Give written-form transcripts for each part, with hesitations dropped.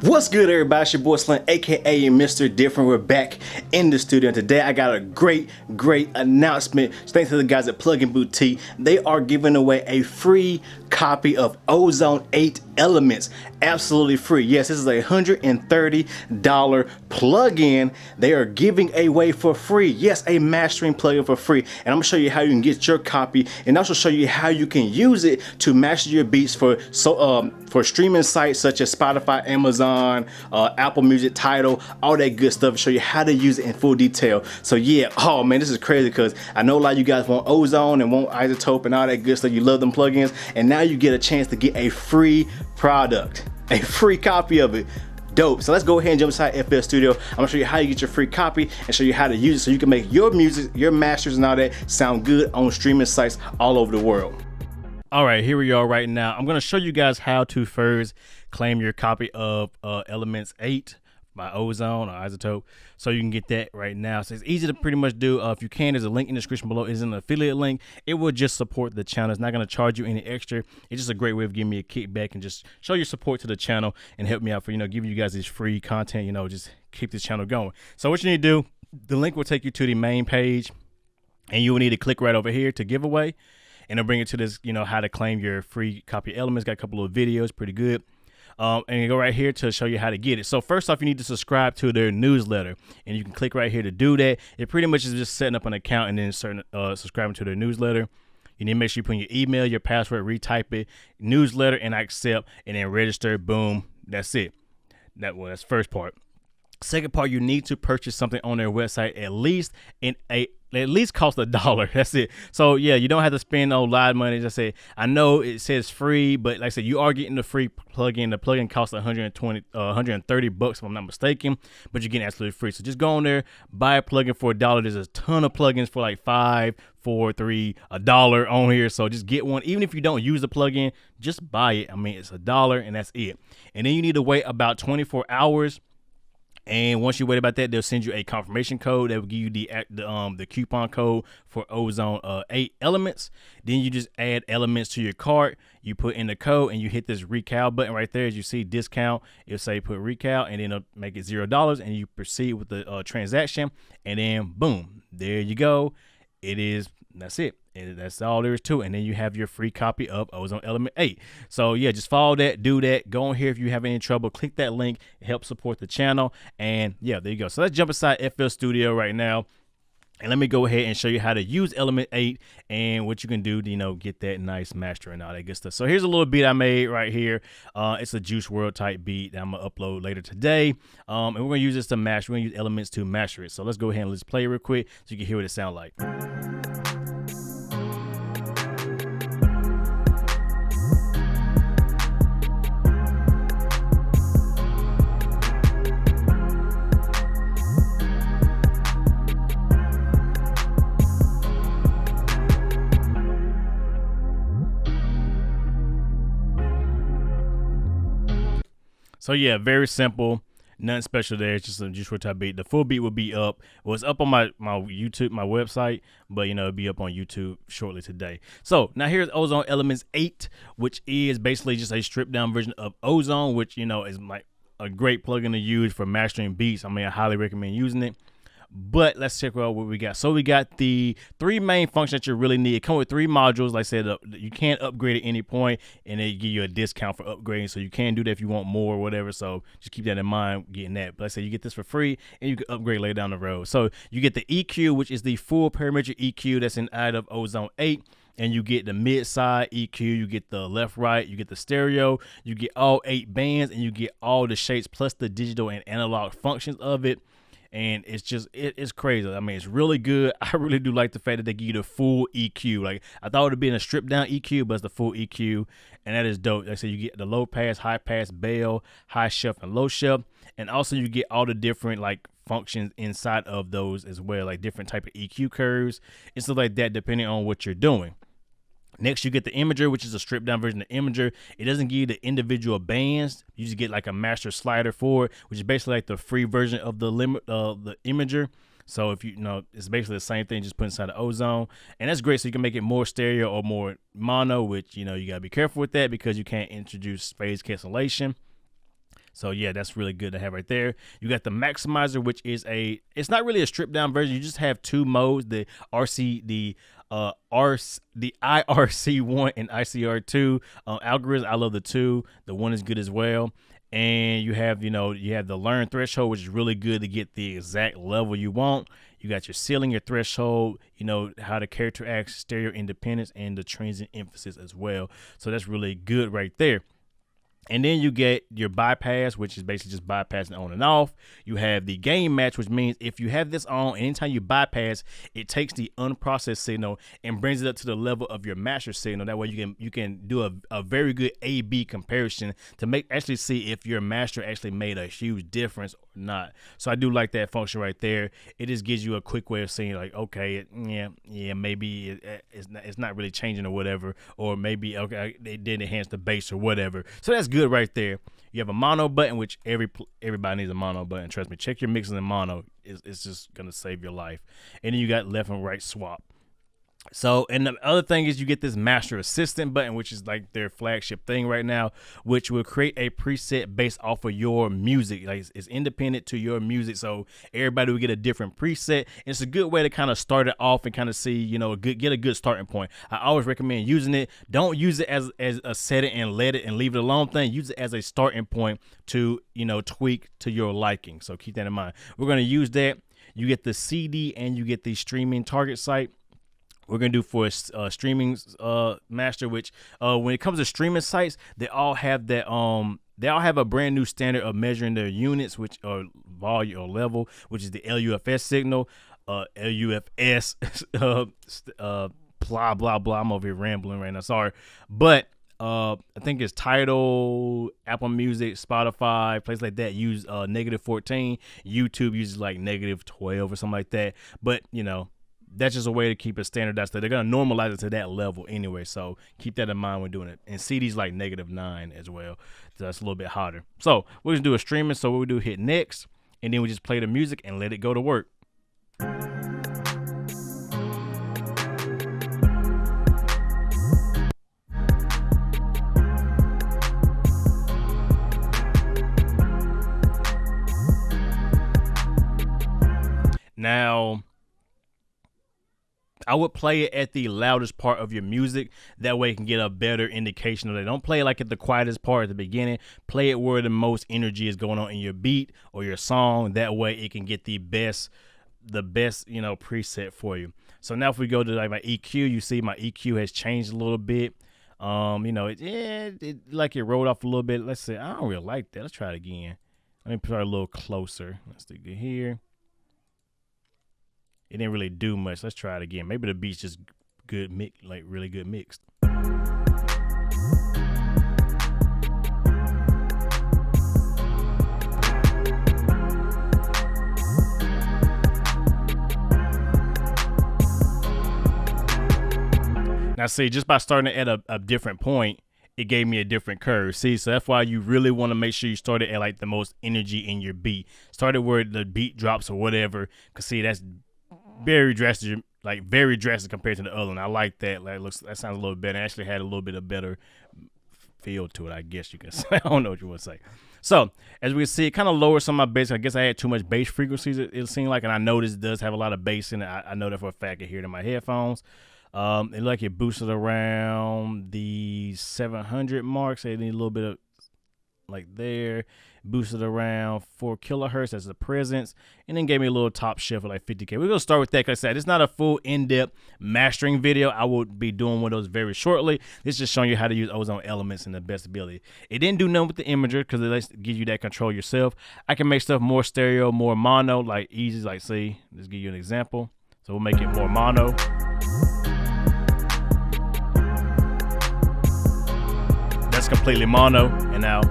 What's good, everybody? It's your boy Slim, aka Mr. Different. We're back in the studio, and today I got a great announcement. Thanks to the guys at Plugin Boutique. They are giving away a free copy of Ozone Elements, absolutely free. Yes, this is a $130 plugin they are giving away for free. Yes, a mastering plugin for free, and I'm gonna show you how you can get your copy, and also show you how you can use it to master your beats for streaming sites such as Spotify, Amazon, Apple Music, Tidal, all that good stuff. Show you how to use it in full detail. So yeah, oh man, this is crazy because I know a lot of you guys want Ozone and want Isotope and all that good stuff. You love them plugins, and now you get a chance to get a free product, a free copy of it. Dope. So let's go ahead and jump inside FL Studio. I'm gonna show you how you get your free copy and show you how to use it so you can make your music, your masters and all that sound good on streaming sites all over the world. All right, here we are right now. I'm gonna show you guys how to first claim your copy of Elements 8 by Ozone or Isotope, so you can get that right now. So it's easy to pretty much do. If you can, there's a link in the description below. It's an affiliate link. It will just support the channel. It's not going to charge you any extra. It's just a great way of giving me a kickback and just show your support to the channel and help me out for, giving you guys this free content, just keep this channel going. So what you need to do, the link will take you to the main page, and you will need to click right over here to giveaway, and it'll bring you to this, how to claim your free copy of Elements. Got a couple of videos, pretty good. And you go right here to show you how to get it. So first off, you need to subscribe to their newsletter, and you can click right here to do that. It pretty much is just setting up an account and then subscribing to their newsletter. You need to make sure you put in your email, your password, retype it, newsletter, and I accept, and then register. Boom, that's it. That's the first part. Second part, you need to purchase something on their website at least cost $1. That's it. So yeah, you don't have to spend a lot of money. As I said, I know it says free, but like I said, you are getting the free plugin. The plugin costs $130 if I'm not mistaken, but you're getting absolutely free. So just go on there, buy a plugin for $1. There's a ton of plugins for like $5, $4, $3, $1 on here. So just get one. Even if you don't use the plugin, just buy it. I mean, it's $1 and that's it. And then you need to wait about 24 hours. And once you wait about that, they'll send you a confirmation code that will give you the coupon code for Ozone 8 Elements. Then you just add Elements to your cart. You put in the code and you hit this recal button right there. As you see discount, it'll say put recal, and then it'll make it $0, and you proceed with the transaction, and then boom, there you go. That's it. And that's all there is to it. And then you have your free copy of Ozone Element 8. So yeah, just follow that, do that. Go on here if you have any trouble. Click that link. It helps support the channel. And yeah, there you go. So let's jump inside FL Studio right now. And let me go ahead and show you how to use Element 8 and what you can do to, get that nice master and all that good stuff. So here's a little beat I made right here. It's a Juice WRLD type beat that I'm going to upload later today. And we're going to use this to master. We're going to use Elements to master it. So let's go ahead and let's play it real quick so you can hear what it sounds like. So yeah, very simple, nothing special there. It's just a Juice WRLD type beat. The full beat will be up. Well, it's up on my YouTube, my website, but it'll be up on YouTube shortly today. So now here's Ozone Elements 8, which is basically just a stripped down version of Ozone, which is like a great plugin to use for mastering beats. I mean, I highly recommend using it. But let's check out what we got. So we got the three main functions that you really need. It comes with 3 modules. Like I said, you can't upgrade at any point, and they give you a discount for upgrading. So you can do that if you want more or whatever. So just keep that in mind, getting that. But like I said, you get this for free, and you can upgrade later down the road. So you get the EQ, which is the full parametric EQ that's inside of Ozone 8. And you get the mid-side EQ, you get the left-right, you get the stereo, you get all 8 bands, and you get all the shapes plus the digital and analog functions of it. And it's just, it's crazy. I mean, it's really good. I really do like the fact that they give you the full EQ. Like, I thought it would have been a stripped down EQ, but it's the full EQ. And that is dope. Like I said, you get the low pass, high pass, bell, high shelf, and low shelf. And also you get all the different functions inside of those as well, like different type of EQ curves and stuff like that, depending on what you're doing. Next, you get the Imager, which is a stripped down version of Imager. It doesn't give you the individual bands. You just get like a master slider for it, which is basically like the free version of the Imager. So if it's basically the same thing, just put inside the Ozone, and that's great. So you can make it more stereo or more mono, which you gotta be careful with that because you can't introduce phase cancellation. So yeah, that's really good to have right there. You got the maximizer, which is it's not really a stripped down version. You just have two modes, the IRC1 and ICR2 algorithms. I love the two. The one is good as well. And you have the learn threshold, which is really good to get the exact level you want. You got your ceiling, your threshold, how the character acts, stereo independence, and the transient emphasis as well. So that's really good right there. And then you get your bypass, which is basically just bypassing on and off. You have the gain match, which means if you have this on, anytime you bypass, it takes the unprocessed signal and brings it up to the level of your master signal. That way you can do a very good A/B comparison to actually see if your master actually made a huge difference or not. So I do like that function right there. It just gives you a quick way of seeing like, okay, maybe it's not really changing or whatever, or maybe okay, they did enhance the bass or whatever. So that's good right there. You have a mono button, which everybody needs a mono button. Trust me, check your mixes in mono. It's just gonna save your life. And then you got left and right swap. So, and the other thing is you get this master assistant button, which is like their flagship thing right now, which will create a preset based off of your music. Like it's independent to your music. So everybody will get a different preset. And it's a good way to kind of start it off and kind of see, get a good starting point. I always recommend using it. Don't use it as a set it and let it and leave it alone thing. Use it as a starting point to, tweak to your liking. So keep that in mind. We're going to use that. You get the CD and you get the streaming target site. We're going to do for a streaming master, which when it comes to streaming sites, they all have that they all have a brand new standard of measuring their units, which are volume or level, which is the LUFS signal, LUFS, blah blah blah. I'm over here rambling right now, sorry, but I think it's Tidal, Apple Music, Spotify, places like that use -14. YouTube uses like -12 or something like that, but that's just a way to keep it standardized. They're going to normalize it to that level anyway. So keep that in mind when doing it. And CD's like -9 as well. So that's a little bit hotter. So we're going to do a streaming. So what we do, hit next, and then we just play the music and let it go to work. Now, I would play it at the loudest part of your music. That way you can get a better indication of it. Don't play it like at the quietest part at the beginning. Play it where the most energy is going on in your beat or your song. That way it can get the best preset for you. So now if we go to like my EQ, you see my EQ has changed a little bit. It like it rolled off a little bit. Let's say I don't really like that. Let's try it again. Let me put it a little closer. Let's do it here. It didn't really do much. Let's try it again. Maybe the beat's just good like really good mixed. Now see, just by starting at a different point, it gave me a different curve. See, so that's why you really want to make sure you start it at like the most energy in your beat. Start it where the beat drops or whatever. Cause see, that's very drastic compared to the other one. I like that. That sounds a little better. It actually had a little bit of better feel to it, I guess you can say. I don't know what you want to say. So as we can see, it kind of lowers some of my bass. I guess I had too much bass frequencies, it seemed like, and I know this does have a lot of bass in it. I know that for a fact. I hear it in my headphones. It boosted around the 700 marks. So it need a little bit of like there, boosted around 4 kilohertz as a presence, and then gave me a little top shift of like 50K. We're gonna start with that because I said it's not a full in-depth mastering video. I will be doing one of those very shortly. This is just showing you how to use Ozone Elements in the best ability. It didn't do nothing with the imager because it lets give you that control yourself. I can make stuff more stereo, more mono, like easy, like see, let's give you an example. So we'll make it more mono. That's completely mono, and now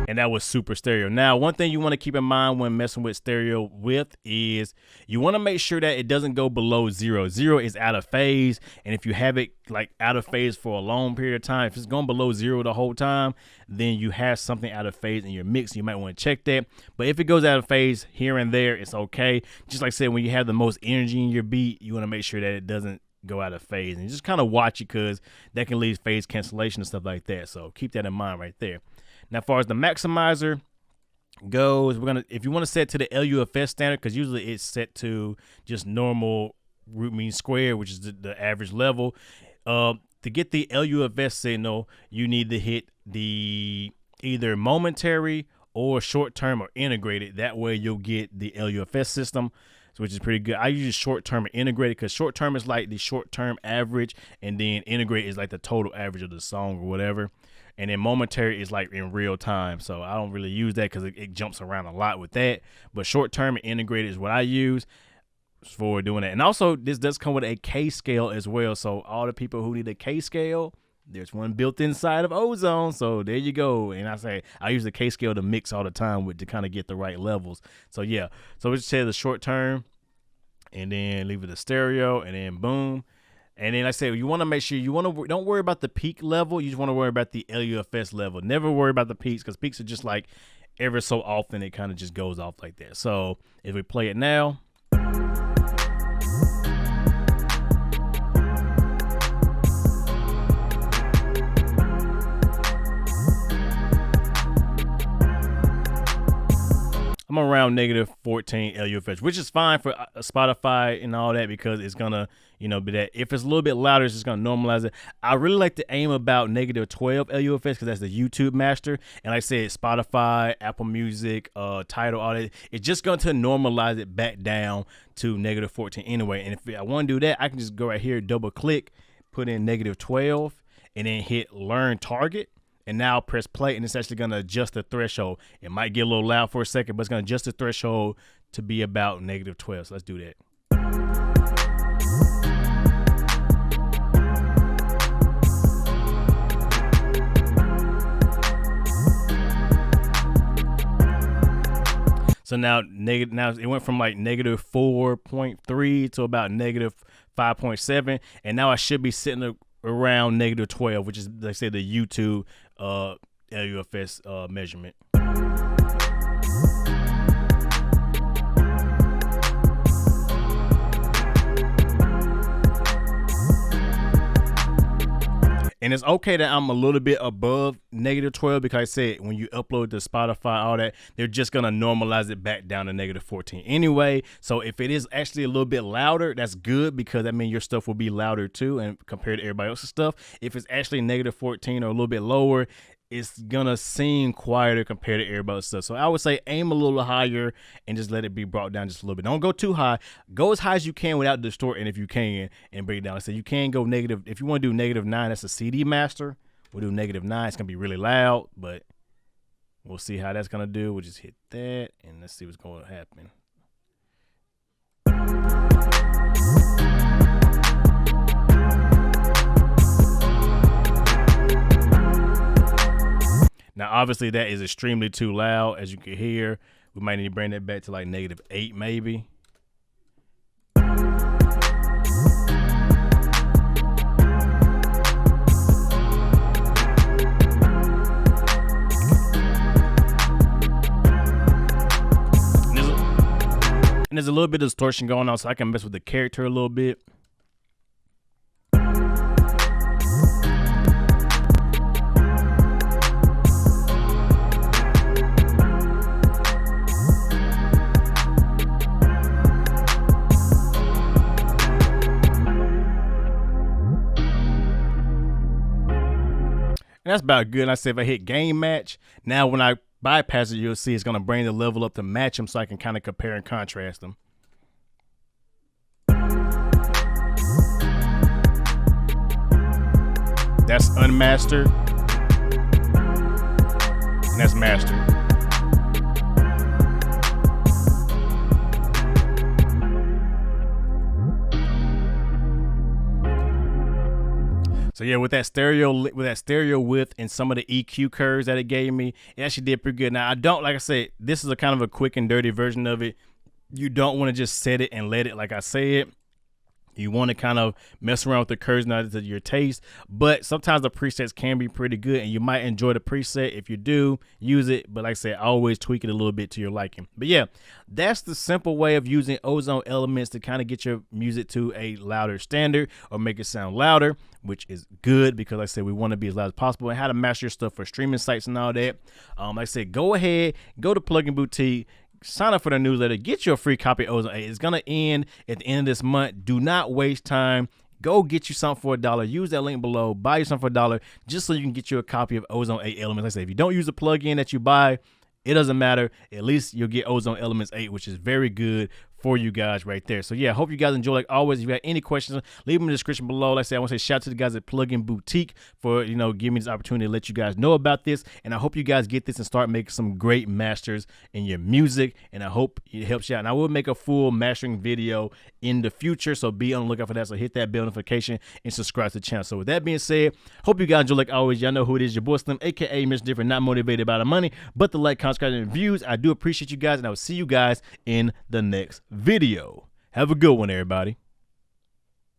and that was super stereo. Now, one thing you want to keep in mind when messing with stereo width is you want to make sure that it doesn't go below 0. 0 is out of phase, and if you have it like out of phase for a long period of time, if it's going below 0 the whole time, then you have something out of phase in your mix. You might want to check that. But if it goes out of phase here and there, it's okay. Just like I said, when you have the most energy in your beat, you want to make sure that it doesn't go out of phase, and just kind of watch it because that can lead phase cancellation and stuff like that. So keep that in mind right there. Now, as far as the maximizer goes, if you want to set to the LUFS standard, because usually it's set to just normal root mean square, which is the average level. To get the LUFS signal, you need to hit the either momentary or short-term or integrated. That way you'll get the LUFS system, which is pretty good. I use short-term or integrated because short-term is like the short-term average, and then integrated is like the total average of the song or whatever. And then momentary is like in real time. So I don't really use that because it jumps around a lot with that. But short-term and integrated is what I use for doing that. And also this does come with a K scale as well. So all the people who need a K scale, there's one built inside of Ozone. So there you go. And I use the K scale to mix all the time to kind of get the right levels. So yeah. So we just say the short term and then leave it a stereo and then boom. And then like I said, you want to make sure don't worry about the peak level. You just want to worry about the LUFS level. Never worry about the peaks because peaks are just like ever so often it kind of just goes off like that. So if we play it now. I'm around -14 LUFS, which is fine for Spotify and all that because it's gonna, be that. If it's a little bit louder, it's just gonna normalize it. I really like to aim about -12 LUFS because that's the YouTube master. And like I said, Spotify, Apple Music, Tidal, all that, it's just going to normalize it back down to -14 anyway. And if I want to do that, I can just go right here, double click, put in -12, and then hit Learn Target. And now press play, and it's actually going to adjust the threshold. It might get a little loud for a second, but it's going to adjust the threshold to be about -12. So let's do that. So now it went from like -4.3 to about -5.7, and now I should be sitting around -12, which is, like I said, the YouTube LUFS measurement. And it's okay that I'm a little bit above -12 because I said when you upload to Spotify, all that, they're just going to normalize it back down to -14 anyway. So if it is actually a little bit louder, that's good because that means your stuff will be louder too and compared to everybody else's stuff. If it's actually -14 or a little bit lower, it's going to seem quieter compared to everybody else's stuff. So I would say aim a little higher and just let it be brought down just a little bit. Don't go too high. Go as high as you can without distorting if you can and bring it down. So you can go negative. If you want to do -9, that's a CD master. We'll do -9. It's going to be really loud, but we'll see how that's going to do. We'll just hit that and let's see what's going to happen. Now, obviously, that is extremely too loud, as you can hear. We might need to bring that back to like -8, maybe. And there's a little bit of distortion going on, so I can mess with the character a little bit. And that's about good. And I said if I hit game match, now when I bypass it, you'll see it's going to bring the level up to match them so I can kind of compare and contrast them. That's unmastered. And that's mastered. So yeah, with that stereo width and some of the EQ curves that it gave me, it actually did pretty good. Now like I said, this is a kind of a quick and dirty version of it. You don't want to just set it and let it, like I said. You want to kind of mess around with the curves now to your taste, but sometimes the presets can be pretty good and you might enjoy the preset. If you do, use it. But like I said, always tweak it a little bit to your liking. But yeah, that's the simple way of using Ozone Elements to kind of get your music to a louder standard or make it sound louder, which is good because like I said, we want to be as loud as possible, and how to master your stuff for streaming sites and all that. Like I said, go ahead, go to Plugin Boutique, sign up for the newsletter, get your free copy of Ozone. It's going to end at the end of this month. Do not waste time. Go get you something for $1. Use that link below. Buy you something for $1 just so you can get you a copy of Ozone 8 Elements. Like I said, if you don't use the plugin that you buy, it doesn't matter. At least you'll get Ozone Elements 8, which is very good for you guys right there. So yeah, I hope you guys enjoy. Like always, if you got any questions, leave them in the description below. Like I said, I want to say shout out to the guys at Plugin Boutique for, giving me this opportunity to let you guys know about this. And I hope you guys get this and start making some great masters in your music. And I hope it helps you out. And I will make a full mastering video in the future, so be on the lookout for that. So hit that bell notification and subscribe to the channel. So with that being said, hope you guys enjoy. Like always, y'all know who it is, your boy Slim, aka Mr. Different, not motivated by the money, but the like, comment, and views. I do appreciate you guys, and I will see you guys in the next video. Have a good one, everybody.